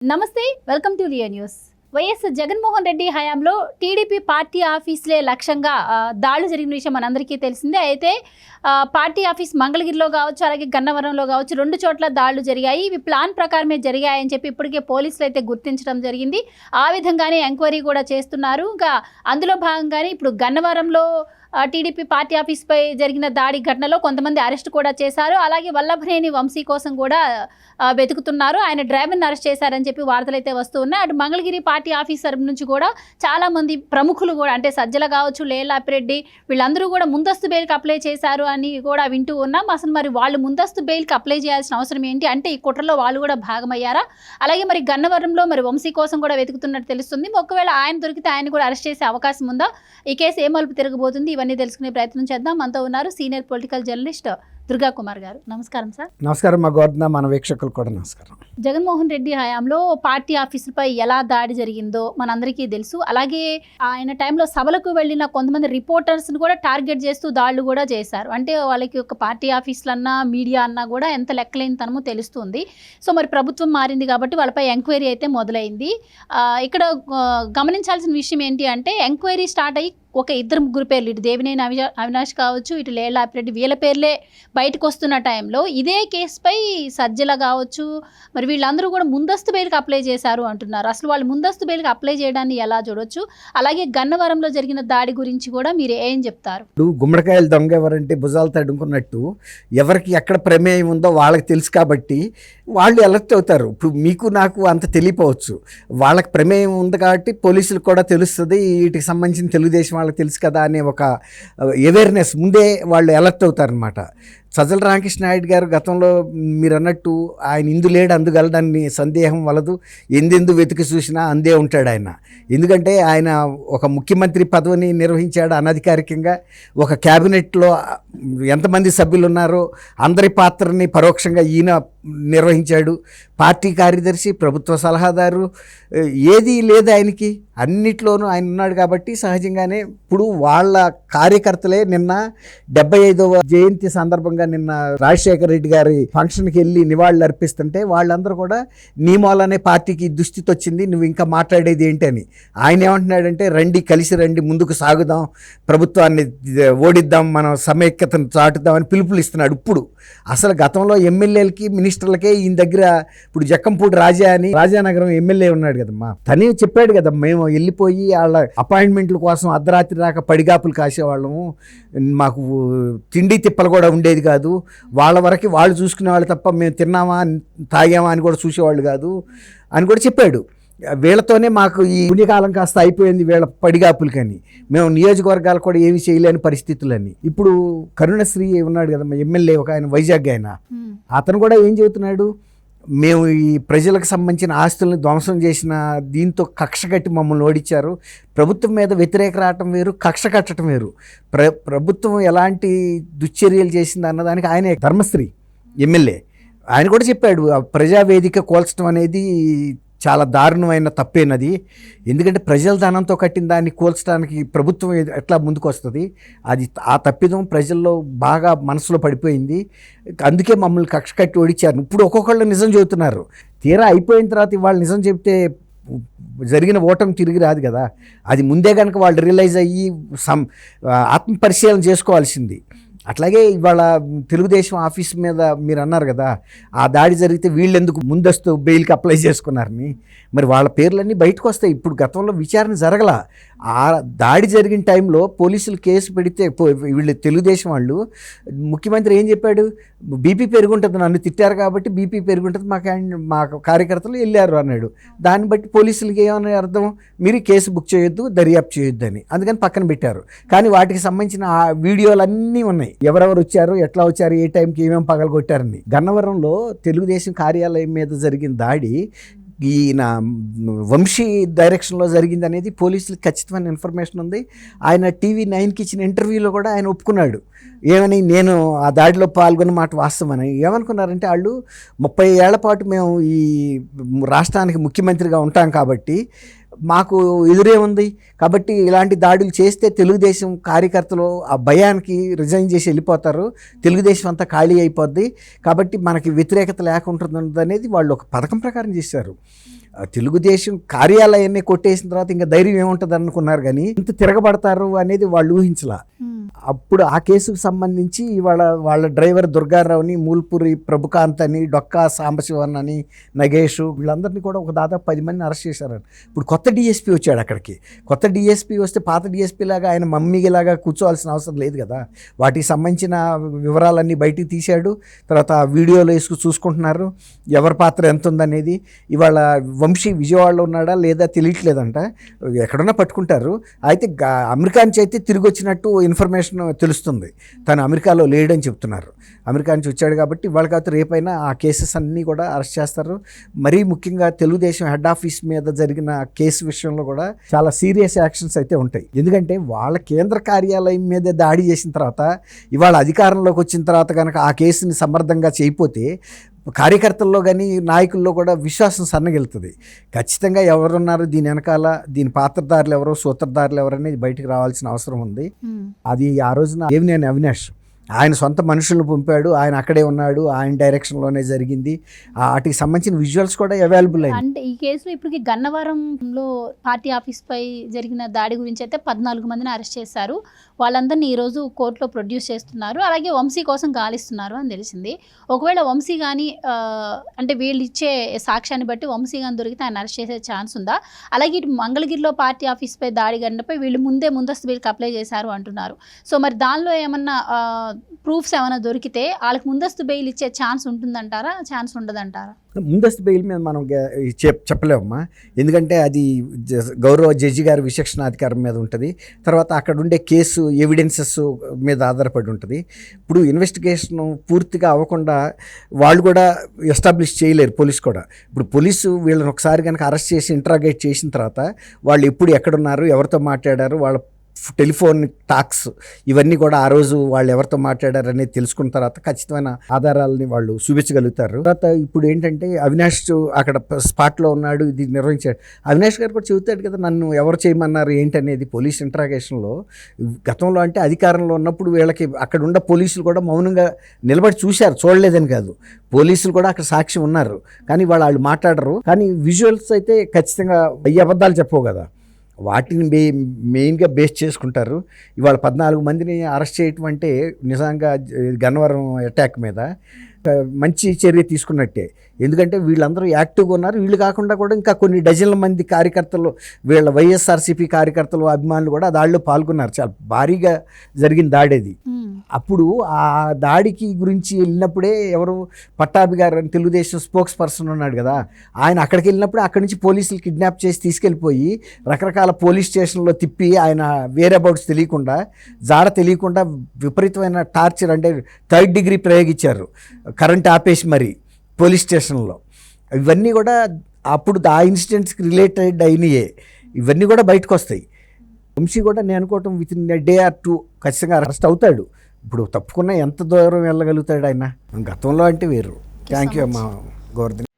నమస్తే, welcome to Riya news. YS Jaganmohan Reddy హయాంలో TDP party ఆఫీసులే లక్ష్యంగా దాడులు జరిగిన విషయం మనందరికీ తెలిసిందే. అయితే పార్టీ ఆఫీస్ మంగళగిరిలో కావచ్చు, అలాగే గన్నవరంలో కావచ్చు, 2 చోట్ల దాడులు జరిగాయి. ఇవి ప్లాన్ ప్రకారమే జరిగాయని చెప్పి ఇప్పటికే పోలీసులు అయితే గుర్తించడం జరిగింది. ఆ విధంగానే ఎంక్వైరీ కూడా చేస్తున్నారు. ఇంకా అందులో భాగంగానే ఇప్పుడు గన్నవరంలో టీడీపీ పార్టీ ఆఫీస్పై జరిగిన దాడి ఘటనలో కొంతమంది అరెస్ట్ కూడా చేశారు. అలాగే వల్లభనేని వంశీ కోసం కూడా వెతుకుతున్నారు. ఆయన డ్రైవర్ని అరెస్ట్ చేశారని చెప్పి వార్తలు అయితే వస్తూ ఉన్నాయి. అటు మంగళగిరి పార్టీ ఆఫీసర్ నుంచి కూడా చాలామంది ప్రముఖులు కూడా, అంటే సజ్జల కావచ్చు, లేలాపిరెడ్డి, వీళ్ళందరూ కూడా ముందస్తు బెయిల్కి అప్లై చేశారు అని కూడా వింటూ ఉన్నాం. అసలు మరి వాళ్ళు ముందస్తు బెయిల్కి అప్లై చేయాల్సిన అవసరం ఏంటి? అంటే ఈ కుట్రలో వాళ్ళు కూడా భాగమయ్యారా? అలాగే మరి గన్నవరంలో మరి వంశీ కోసం కూడా వెతుకుతున్నట్టు తెలుస్తుంది. ఒకవేళ ఆయన దొరికితే ఆయన కూడా అరెస్ట్ చేసే అవకాశం ఉందా? ఈ కేసు ఏ మలుపు తిరగబోతుంది? ఇవన్నీ తెలుసుకునే ప్రయత్నం చేద్దాం. మనతో ఉన్నారు senior political journalist Durga Kumar గారు. నమస్కారం సార్. నమస్కారం మా గోర్ధన, మన వీక్షకులు కూడా నమస్కారం. జగన్మోహన్ రెడ్డి హయాంలో పార్టీ ఆఫీసులపై ఎలా దాడి జరిగిందో మనందరికీ తెలుసు. అలాగే ఆయన టైంలో సభలకు వెళ్ళిన కొంతమంది రిపోర్టర్స్ని కూడా టార్గెట్ చేస్తూ దాడులు కూడా చేశారు. అంటే వాళ్ళకి ఒక పార్టీ ఆఫీసులన్నా మీడియా అన్నా కూడా ఎంత లెక్కలేనితనమో తెలుస్తుంది. సో మరి ప్రభుత్వం మారింది కాబట్టి వాళ్ళపై ఎంక్వైరీ అయితే మొదలైంది. ఇక్కడ గమనించాల్సిన విషయం ఏంటి అంటే, ఎంక్వైరీ స్టార్ట్ అయ్యి ఒక 2-3 పేర్లు, ఇటు దేవినేని అవినాష్ కావచ్చు, ఇటు లేలాపిరెడ్డి, వీళ్ళ పేర్లే బయటకు వస్తున్న టైంలో ఇదే కేసుపై సజ్జల కావచ్చు, మరి వీళ్ళందరూ కూడా ముందస్తు బెయిల్కి అప్లై చేశారు అంటున్నారు. అసలు వాళ్ళు ముందస్తు బెయిల్కి అప్లై చేయడాన్ని ఎలా చూడొచ్చు? అలాగే గన్నవరంలో జరిగిన దాడి గురించి కూడా మీరు ఏం చెప్తారు? గుమ్మడికాయలు దొంగ ఎవరంటే భుజాలు తడుముకున్నట్టు, ఎవరికి ఎక్కడ ప్రమేయం ఉందో వాళ్ళకి తెలుసు కాబట్టి వాళ్ళు అలర్ట్ అవుతారు. ఇప్పుడు మీకు నాకు అంత తెలియపోవచ్చు, వాళ్ళకి ప్రమేయం ఉంది కాబట్టి పోలీసులకు కూడా తెలుస్తుంది, వీటికి సంబంధించిన తెలుగుదేశం వాళ్ళకి తెలుసు కదా అనే ఒక అవేర్నెస్ ముందే వాళ్ళు అలర్ట్ అవుతారనమాట. సజ్జల రామకృష్ణ నాయుడు గారు గతంలో మీరు అన్నట్టు ఆయన ఇందు లేడు అందుగలడాన్ని సందేహం వలదు, ఎందెందు వెతికి చూసినా అందే ఉంటాడు ఆయన. ఎందుకంటే ఆయన ఒక ముఖ్యమంత్రి పదవిని నిర్వహించాడు అనధికారికంగా. ఒక క్యాబినెట్లో ఎంతమంది సభ్యులు ఉన్నారో అందరి పాత్రని పరోక్షంగా ఈయన నిర్వహించాడు. పార్టీ కార్యదర్శి, ప్రభుత్వ సలహాదారు, ఏది లేదు ఆయనకి, అన్నిట్లోనూ ఆయన ఉన్నాడు. కాబట్టి సహజంగానే ఇప్పుడు వాళ్ళ కార్యకర్తలే నిన్న 75వ జయంతి సందర్భంగా నిన్న రాజశేఖర రెడ్డి గారి ఫంక్షన్కి వెళ్ళి నివాళులు అర్పిస్తుంటే వాళ్ళందరూ కూడా నీ మూలనే పార్టీకి దుస్థితి వచ్చింది, నువ్వు ఇంకా మాట్లాడేది ఏంటి అని. ఆయన ఏమంటున్నాడంటే, రండి కలిసి రండి, ముందుకు సాగుదాం, ప్రభుత్వాన్ని ఓడిద్దాం, మనం సమైక్యతను చాటుదామని పిలుపులు ఇస్తున్నాడు. ఇప్పుడు అసలు గతంలో ఎమ్మెల్యేలకి మినిస్టర్లకే ఈయన దగ్గర, ఇప్పుడు జక్కంపూడి రాజా అని రాజానగరం ఎమ్మెల్యే ఉన్నాడు కదమ్మా, తనే చెప్పాడు కదా, మేము వెళ్ళిపోయి వాళ్ళ అపాయింట్మెంట్ల కోసం అర్ధరాత్రి దాకా పడిగాపులు కాసేవాళ్ళము, మాకు తిండి తిప్పలు కూడా ఉండేది కాదు, వాళ్ళ వరకు వాళ్ళు చూసుకునే వాళ్ళు తప్ప మేము తిన్నామా తాగామా అని కూడా చూసేవాళ్ళు కాదు అని కూడా చెప్పాడు. వీళ్ళతోనే మాకు ఈ పుణ్యకాలం కాస్త అయిపోయింది వీళ్ళ పడిగాపులకని, మేము నియోజకవర్గాలు కూడా ఏమి చేయలేని పరిస్థితులని. ఇప్పుడు కరుణశ్రీ ఉన్నాడు కదమ్మా ఎమ్మెల్యే, ఒక ఆయన వైజాగ్ ఆయన, అతను కూడా ఏం చెబుతున్నాడు, మేము ఈ ప్రజలకు సంబంధించిన ఆస్తుల్ని ధ్వంసం చేసిన దీంతో కక్ష కట్టి మమ్మల్ని ఓడించారు. ప్రభుత్వం మీద వ్యతిరేక రావటం వేరు, కక్ష కట్టడం వేరు. ప్రభుత్వం ఎలాంటి దుశ్చర్యలు చేసింది అన్నదానికి ఆయన ధర్మశ్రీ ఎమ్మెల్యే ఆయన కూడా చెప్పాడు, ప్రజావేదిక కూల్చడం అనేది చాలా దారుణమైన తప్పేనది. ఎందుకంటే ప్రజల ధనంతో కట్టిన దాన్ని కూల్చడానికి ప్రభుత్వం ఎట్లా ముందుకు వస్తుంది? అది ఆ తప్పిదం ప్రజల్లో బాగా మనసులో పడిపోయింది. అందుకే మమ్మల్ని కక్ష కట్టి ఓడించారు. ఇప్పుడు ఒక్కొక్కళ్ళు నిజం చెబుతున్నారు. తీరా అయిపోయిన తర్వాత ఇవాళ నిజం చెప్తే జరిగిన ఓటమి తిరిగి రాదు కదా. అది ముందే కనుక వాళ్ళు రియలైజ్ అయ్యి ఆత్మపరిశీలన చేసుకోవాల్సింది. అట్లాగే ఇవాళ తెలుగుదేశం ఆఫీస్ మీద మీరు అన్నారు కదా, ఆ దాడి జరిగితే వీళ్ళెందుకు ముందస్తు బెయిల్కి అప్లై చేసుకున్నారని, మరి వాళ్ళ పేర్లన్నీ బయటకు వస్తాయి. ఇప్పుడు గతంలో విచారణ జరగల, ఆ దాడి జరిగిన టైంలో పోలీసులు కేసు పెడితే వీళ్ళు తెలుగుదేశం వాళ్ళు, ముఖ్యమంత్రి ఏం చెప్పాడు, బీపీ పెరుగుంటుంది, నన్ను తిట్టారు కాబట్టి బీపీ పెరుగుంటుంది, మా కార్యకర్తలు వెళ్ళారు అన్నాడు. దాన్ని బట్టి పోలీసులకి ఏమని అర్థం, మీరు కేసు బుక్ చేయొద్దు, దర్యాప్తు చేయొద్దు అని, అందుకని పక్కన పెట్టారు. కానీ వాటికి సంబంధించిన వీడియోలు అన్నీ ఉన్నాయి, ఎవరెవరు వచ్చారు, ఎట్లా వచ్చారు, ఏ టైంకి ఏమేమి పగలగొట్టారని. గన్నవరంలో తెలుగుదేశం కార్యాలయం మీద జరిగిన దాడి ఈయన వంశీ డైరెక్షన్లో జరిగింది అనేది పోలీసులకు ఖచ్చితమైన ఇన్ఫర్మేషన్ ఉంది. ఆయన టీవీ 9కి ఇచ్చిన ఇంటర్వ్యూలో కూడా ఆయన ఒప్పుకున్నాడు. ఏమని, నేను ఆ దాడిలో పాల్గొన్న మాట వాస్తవమని. ఏమనుకున్నారంటే, వాళ్ళు 30 ఏళ్ల పాటు మేము ఈ రాష్ట్రానికి ముఖ్యమంత్రిగా ఉంటాం కాబట్టి మాకు ఎదురే ఉంది, కాబట్టి ఇలాంటి దాడులు చేస్తే తెలుగుదేశం కార్యకర్తలు ఆ భయానికి రిజైన్ చేసి వెళ్ళిపోతారు, తెలుగుదేశం అంతా ఖాళీ అయిపోద్ది, కాబట్టి మనకి వ్యతిరేకత లేకుంటుంది అనేది వాళ్ళు ఒక పథకం ప్రకారం చేశారు. తెలుగుదేశం కార్యాలయాన్ని కొట్టేసిన తర్వాత ఇంకా ధైర్యం ఏముంటుంది అనుకున్నారు, కానీ ఇంత తిరగబడతారు అనేది వాళ్ళు ఊహించలా. అప్పుడు ఆ కేసుకు సంబంధించి వాళ్ళ డ్రైవర్ దుర్గారావుని, మూల్పూరి ప్రభుకాంత్ అని, డొక్కా సాంబశివన్ అని, నగేష్, వీళ్ళందరినీ కూడా ఒక దాదాపు 10 మందిని అరెస్ట్ చేశారు. ఇప్పుడు కొత్త డిఎస్పీ వచ్చాడు అక్కడికి. కొత్త డిఎస్పీ వస్తే పాత డిఎస్పీ లాగా ఆయన మమ్మీలాగా కూర్చోవాల్సిన అవసరం లేదు కదా. వాటికి సంబంధించిన వివరాలన్నీ బయటికి తీశాడు. తర్వాత వీడియోలో వేసుకు చూసుకుంటున్నారు ఎవరి పాత్ర ఎంత ఉందనేది. ఇవాళ వంశీ విజయవాడలో ఉన్నాడా లేదా తెలియట్లేదంట, ఎక్కడున్నా పట్టుకుంటారు. అయితే అమెరికా నుంచి అయితే తిరిగి వచ్చినట్టు ఇన్ఫర్మేషన్ తెలుస్తుంది. తను అమెరికాలో లేడని చెప్తున్నారు. అమెరికా నుంచి వచ్చాడు కాబట్టి వాళ్ళ కాదు రేపైనా ఆ కేసెస్ అన్నీ కూడా అరెస్ట్ చేస్తారు. మరీ ముఖ్యంగా తెలుగుదేశం హెడ్ ఆఫీస్ మీద జరిగిన కేసు విషయంలో కూడా చాలా సీరియస్ యాక్షన్స్ అయితే ఉంటాయి. ఎందుకంటే వాళ్ళ కేంద్ర కార్యాలయం మీద దాడి చేసిన తర్వాత, ఇవాళ అధికారంలోకి వచ్చిన తర్వాత కనుక ఆ కేసుని సమర్థంగా చేయకపోతే కార్యకర్తల్లో కానీ నాయకుల్లో కూడా విశ్వాసం సన్నగిలుతుంది. ఖచ్చితంగా ఎవరున్నారు దీని వెనకాల, దీని పాత్రధారులు ఎవరో, సూత్రధారులు ఎవరనేది బయటకు రావాల్సిన అవసరం ఉంది. అది ఆ రోజున దేవినేని అవినాష్ ఆయన సొంత మనుషులను పంపాడు, ఆయన అక్కడే ఉన్నాడు, ఆయన డైరెక్షన్లోనే జరిగింది. వాటికి సంబంధించిన విజువల్స్ కూడా అవైలబుల్ అయ్యాయి. అంటే ఈ కేసులో ఇప్పటికి గన్నవరంలో పార్టీ ఆఫీస్పై జరిగిన దాడి గురించి అయితే 14 మందిని అరెస్ట్ చేశారు. వాళ్ళందరినీ ఈరోజు కోర్టులో ప్రొడ్యూస్ చేస్తున్నారు. అలాగే వంశీ కోసం గాలిస్తున్నారు అని తెలిసింది. ఒకవేళ వంశీ కానీ అంటే వీళ్ళు ఇచ్చే సాక్ష్యాన్ని బట్టి వంశీ కానీ దొరికితే ఆయన అరెస్ట్ చేసే ఛాన్స్ ఉందా? అలాగే ఇటు మంగళగిరిలో పార్టీ ఆఫీస్పై దాడి గంటపై వీళ్ళు ముందస్తు వీళ్ళకి అప్లై చేశారు అంటున్నారు. సో మరి దానిలో ఏమన్నా ప్రూఫ్స్ ఏమైనా దొరికితే వాళ్ళకి ముందస్తు బెయిల్ ఇచ్చే ఛాన్స్ ఉంటుందంటారా, ఛాన్స్ ఉండదంటారా? ముందస్తు బెయిల్ మీద మనం చెప్పలేమమ్మా. ఎందుకంటే అది గౌరవ జడ్జి గారి విచక్షణాధికారం మీద ఉంటుంది. తర్వాత అక్కడ ఉండే కేసు ఎవిడెన్సెస్ మీద ఆధారపడి ఉంటుంది. ఇప్పుడు ఇన్వెస్టిగేషన్ పూర్తిగా అవ్వకుండా వాళ్ళు కూడా ఎస్టాబ్లిష్ చేయలేరు, పోలీసు కూడా. ఇప్పుడు పోలీసు వీళ్ళని ఒకసారి కనుక అరెస్ట్ చేసి ఇంట్రాగేట్ చేసిన తర్వాత వాళ్ళు ఎప్పుడు ఎక్కడున్నారు, ఎవరితో మాట్లాడారు, వాళ్ళ టెలిఫోన్ టాక్స్ ఇవన్నీ కూడా ఆ రోజు వాళ్ళు ఎవరితో మాట్లాడారు అనేది తెలుసుకున్న తర్వాత ఖచ్చితమైన ఆధారాలని వాళ్ళు చూపించగలుగుతారు. తర్వాత ఇప్పుడు ఏంటంటే అవినాష్ అక్కడ స్పాట్లో ఉన్నాడు, ఇది నిర్వహించాడు. అవినాష్ గారు కూడా చెబుతాడు కదా, నన్ను ఎవరు చేయమన్నారు ఏంటనేది పోలీస్ ఇంట్రాగేషన్లో. గతంలో అంటే అధికారంలో ఉన్నప్పుడు వీళ్ళకి అక్కడ ఉన్న పోలీసులు కూడా మౌనంగా నిలబడి చూశారు, చూడలేదని కాదు. పోలీసులు కూడా అక్కడ సాక్షి ఉన్నారు, కానీ వాళ్ళు మాట్లాడరు. కానీ విజువల్స్ అయితే ఖచ్చితంగా అబద్ధాలు చెప్పవు కదా, వాటిని మెయిన్గా బేస్ చేసుకుంటారు. ఇవాళ 14 మందిని అరెస్ట్ చేయటం అంటే నిజంగా గన్నవరం అటాక్ మీద మంచి చర్య తీసుకున్నట్టే. ఎందుకంటే వీళ్ళందరూ యాక్టివ్గా ఉన్నారు. వీళ్ళు కాకుండా కూడా ఇంకా కొన్ని డజన్ల మంది కార్యకర్తలు, వీళ్ళ వైఎస్ఆర్సీపీ కార్యకర్తలు, అభిమానులు కూడా దాడిలో పాల్గొన్నారు. చాలా భారీగా జరిగిన దాడేది. అప్పుడు ఆ దాడికి గురించి వెళ్ళినప్పుడే ఎవరు పట్టాభి గారు అని తెలుగుదేశం స్పోక్స్ పర్సన్ ఉన్నాడు కదా, ఆయన అక్కడికి వెళ్ళినప్పుడు అక్కడి నుంచి పోలీసులు కిడ్నాప్ చేసి తీసుకెళ్ళిపోయి రకరకాల పోలీస్ స్టేషన్లో తిప్పి ఆయన వేరే అబౌట్స్ తెలియకుండా, జాడ తెలియకుండా విపరీతమైన టార్చర్, అంటే 3rd డిగ్రీ ప్రయోగించారు, కరెంట్ ఆపేసి మరి పోలీస్ స్టేషన్లో. ఇవన్నీ కూడా అప్పుడు ఆ ఇన్సిడెంట్స్కి రిలేటెడ్ అయినాయే. ఇవన్నీ కూడా బయటకు వస్తాయి. వంశీ కూడా నేను అనుకోవటం వితిన్ డే ఆర్ 2 ఖచ్చితంగా అరెస్ట్ అవుతాడు. ఇప్పుడు తప్పుకున్నా ఎంత దూరం వెళ్ళగలుగుతాడు ఆయన, గతంలో అంటే వేరు. థ్యాంక్ యూ అమ్మా గోవర్ధన్.